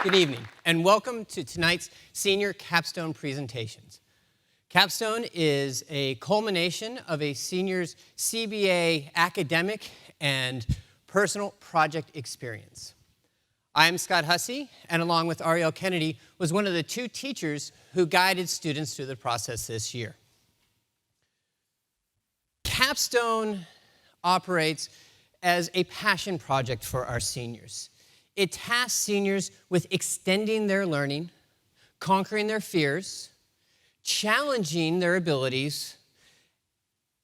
Good evening, and welcome to tonight's Senior Capstone presentations. Capstone is a culmination of a senior's CBA academic and personal project experience. I'm Scott Hussey, and along with Ariel Kennedy, was one of the two teachers who guided students through the process this year. Capstone operates as a passion project for our seniors. It tasks seniors with extending their learning, conquering their fears, challenging their abilities,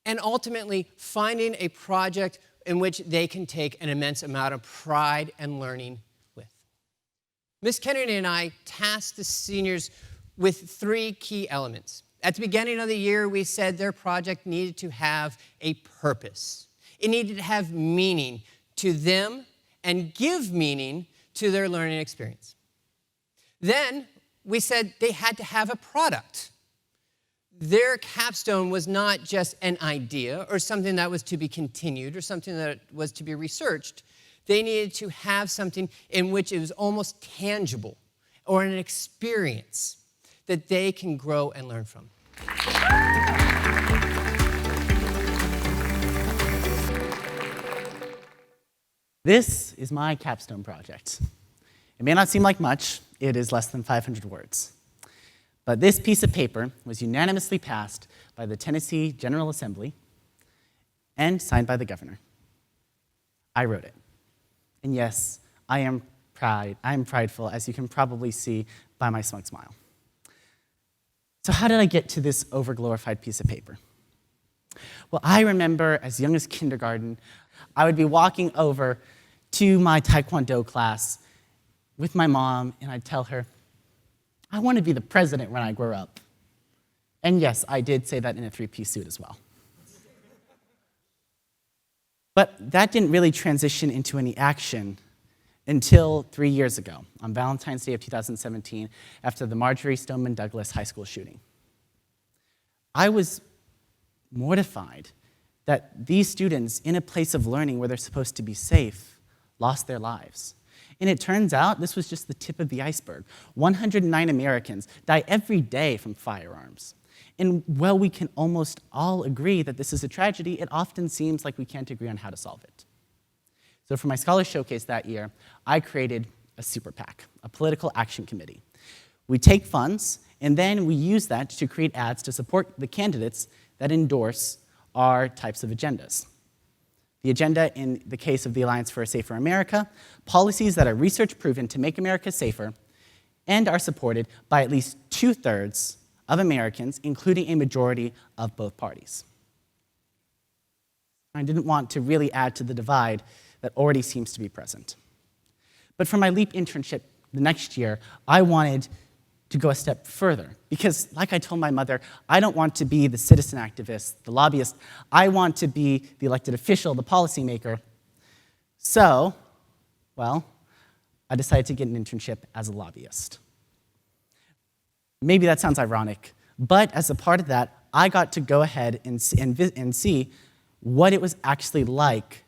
and ultimately finding a project in which they can take an immense amount of pride and learning with. Ms. Kennedy and I tasked the seniors with three key elements. At the beginning of the year, we said their project needed to have a purpose. It needed to have meaning to them and give meaning to their learning experience. Then we said they had to have a product. Their capstone was not just an idea or something that was to be continued or something that was to be researched. They needed to have something in which it was almost tangible or an experience that they can grow and learn from. This is my capstone project. It may not seem like much. It is less than 500 words. But this piece of paper was unanimously passed by the Tennessee General Assembly and signed by the governor. I wrote it. And yes, I am prideful, as you can probably see by my smug smile. So how did I get to this overglorified piece of paper? Well, I remember as young as kindergarten, I would be walking over to my Taekwondo class with my mom, and I'd tell her, I want to be the president when I grow up. And yes, I did say that in a three-piece suit as well. But that didn't really transition into any action until 3 years ago, on Valentine's Day of 2017, after the Marjory Stoneman Douglas high school shooting. I was mortified that these students, in a place of learning where they're supposed to be safe, lost their lives. And it turns out this was just the tip of the iceberg. 109 Americans die every day from firearms. And while we can almost all agree that this is a tragedy, it often seems like we can't agree on how to solve it. So for my Scholar Showcase that year, I created a super PAC, a political action committee. We take funds, and then we use that to create ads to support the candidates that endorse our types of agendas. The agenda in the case of the Alliance for a Safer America, policies that are research-proven to make America safer and are supported by at least 2/3 of Americans, including a majority of both parties. I didn't want to really add to the divide that already seems to be present. But for my LEAP internship the next year, I wanted to go a step further. Because, like I told my mother, I don't want to be the citizen activist, the lobbyist. I want to be the elected official, the policymaker. So, well, I decided to get an internship as a lobbyist. Maybe that sounds ironic, but as a part of that, I got to go ahead and see what it was actually like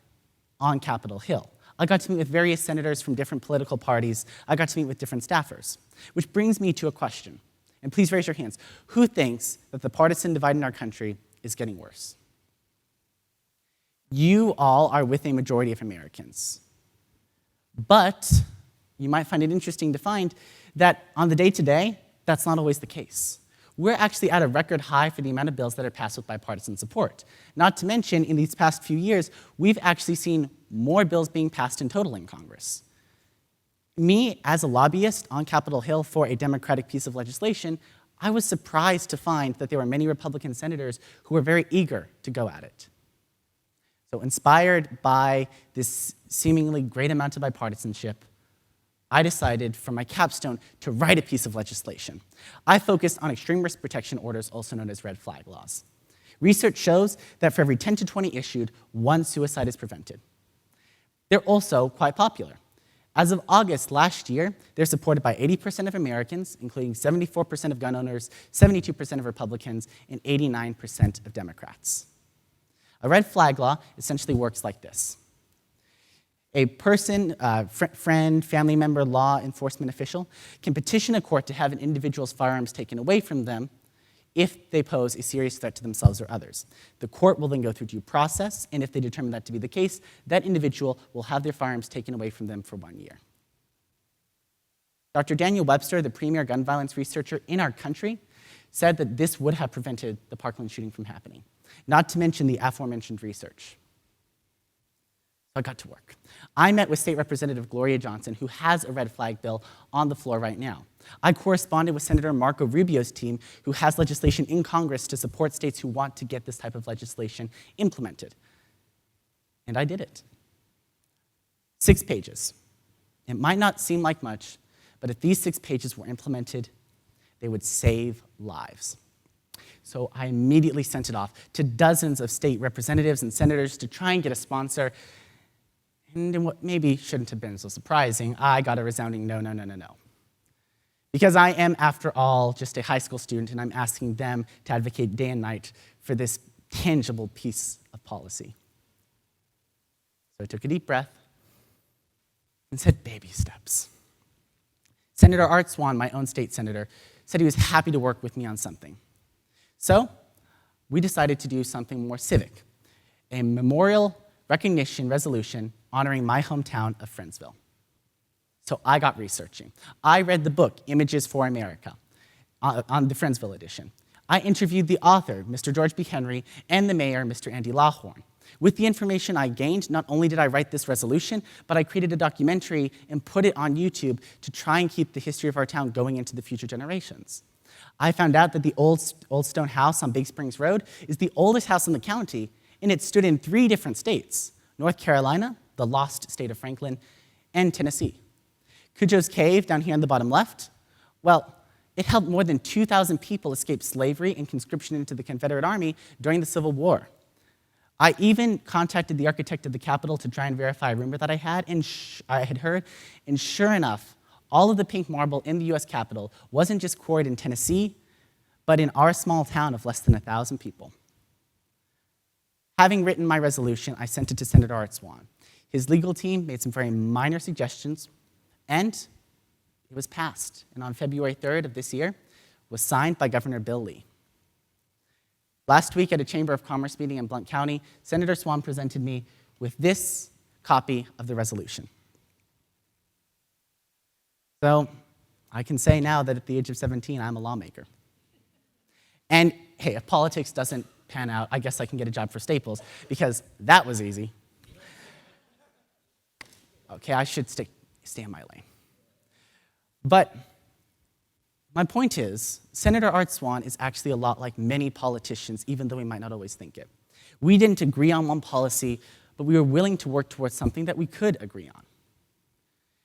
on Capitol Hill. I got to meet with various senators from different political parties. I got to meet with different staffers, which brings me to a question. And please raise your hands. Who thinks that the partisan divide in our country is getting worse? You all are with a majority of Americans. But you might find it interesting to find that on the day-to-day, that's not always the case. We're actually at a record high for the amount of bills that are passed with bipartisan support. Not to mention, in these past few years, we've actually seen more bills being passed in total in Congress. Me, as a lobbyist on Capitol Hill for a Democratic piece of legislation, I was surprised to find that there were many Republican senators who were very eager to go at it. So inspired by this seemingly great amount of bipartisanship, I decided for my capstone to write a piece of legislation. I focused on extreme risk protection orders, also known as red flag laws. Research shows that for every 10 to 20 issued, 1 suicide is prevented. They're also quite popular. As of August last year, they're supported by 80% of Americans, including 74% of gun owners, 72% of Republicans, and 89% of Democrats. A red flag law essentially works like this. A person, friend, family member, law enforcement official can petition a court to have an individual's firearms taken away from them if they pose a serious threat to themselves or others. The court will then go through due process, and if they determine that to be the case, that individual will have their firearms taken away from them for 1 year. Dr. Daniel Webster, the premier gun violence researcher in our country, said that this would have prevented the Parkland shooting from happening, not to mention the aforementioned research. So I got to work. I met with State Representative Gloria Johnson, who has a red flag bill on the floor right now. I corresponded with Senator Marco Rubio's team, who has legislation in Congress to support states who want to get this type of legislation implemented. And I did it. 6 pages. It might not seem like much, but if these 6 pages were implemented, they would save lives. So I immediately sent it off to dozens of state representatives and senators to try and get a sponsor. And in what maybe shouldn't have been so surprising, I got a resounding no, no, no, no, no. Because I am, after all, just a high school student, and I'm asking them to advocate day and night for this tangible piece of policy. So I took a deep breath and said, baby steps. Senator Art Swan, my own state senator, said he was happy to work with me on something. So we decided to do something more civic, a memorial recognition resolution honoring my hometown of Friendsville. So I got researching. I read the book, Images for America, on the Friendsville edition. I interviewed the author, Mr. George B. Henry, and the mayor, Mr. Andy Lawhorn. With the information I gained, not only did I write this resolution, but I created a documentary and put it on YouTube to try and keep the history of our town going into the future generations. I found out that the old stone house on Big Springs Road is the oldest house in the county, and it stood in 3 different states: North Carolina, the lost state of Franklin, and Tennessee. Cujo's Cave, down here on the bottom left, well, it helped more than 2,000 people escape slavery and conscription into the Confederate Army during the Civil War. I even contacted the architect of the Capitol to try and verify a rumor that I had heard, and sure enough, all of the pink marble in the US Capitol wasn't just quarried in Tennessee, but in our small town of less than 1,000 people. Having written my resolution, I sent it to Senator Art Swan. His legal team made some very minor suggestions, and it was passed. And on February 3rd of this year, was signed by Governor Bill Lee. Last week at a Chamber of Commerce meeting in Blount County, Senator Swan presented me with this copy of the resolution. So I can say now that at the age of 17, I'm a lawmaker. And hey, if politics doesn't pan out, I guess I can get a job for Staples, because that was easy. Okay, I should stay in my lane. But my point is, Senator Art Swan is actually a lot like many politicians, even though we might not always think it. We didn't agree on one policy, but we were willing to work towards something that we could agree on.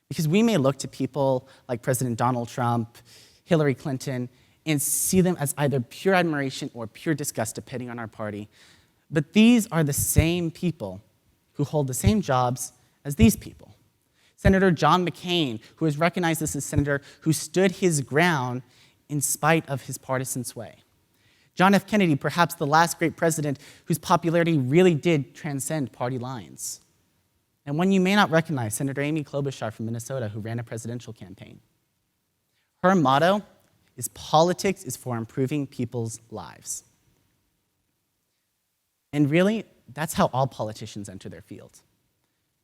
Because we may look to people like President Donald Trump, Hillary Clinton, and see them as either pure admiration or pure disgust, depending on our party. But these are the same people who hold the same jobs as these people. Senator John McCain, who is recognized as a senator who stood his ground in spite of his partisan sway. John F. Kennedy, perhaps the last great president whose popularity really did transcend party lines. And one you may not recognize, Senator Amy Klobuchar from Minnesota, who ran a presidential campaign. Her motto is politics is for improving people's lives. And really, that's how all politicians enter their field.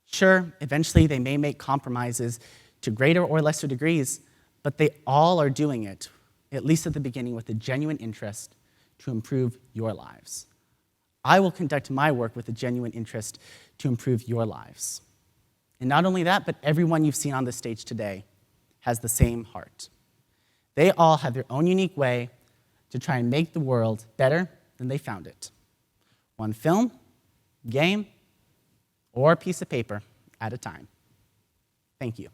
Sure, eventually they may make compromises to greater or lesser degrees, but they all are doing it, at least at the beginning, with a genuine interest to improve your lives. I will conduct my work with a genuine interest to improve your lives. And not only that, but everyone you've seen on the stage today has the same heart. They all have their own unique way to try and make the world better than they found it. One film, game, or a piece of paper at a time. Thank you.